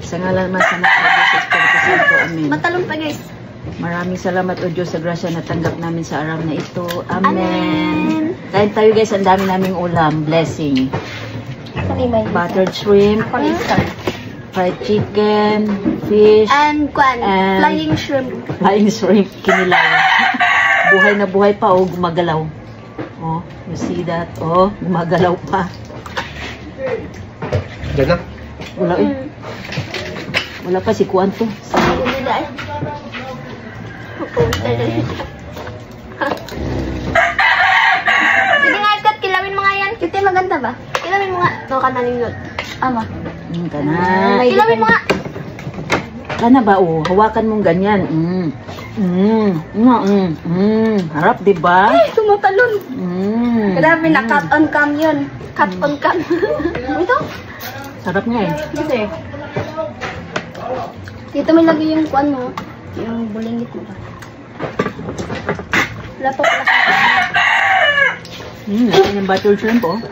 Sa ngalan man sa Diyos, Espiritu Santo. Amen. Matalong pa guys. Maraming salamat o Diyos sa grasya na tanggap namin sa araw na ito. Amen. Kain tayo guys, ang dami naming ulam. Blessing. Buttered shrimp, fried chicken, fish, and flying shrimp. Flying shrimp, kinilaw. Buhay na buhay pa o gumagalaw. Oh, you see that? Oh, gumagalaw pa. Diyan na. Wala eh. Wala pa si Kuan to. Sige nga, Kat, kilawin mo nga yan. Kiti, maganda ba? Kilawin mo nga. Ito ka naninod. Ama. Kana. Kilawin mo nga. Kana ba? Oh, hawakan mong ganyan. Harap, diba? Ay, tumatalon. Grabe na, cut on cam yun. Cut on cam. Ito? Sarap nga eh. Dito eh. Dito may lagay yung kuan mo. Yung bulingit mo ba? Wala pa pala. Yung buttered shrimp oh.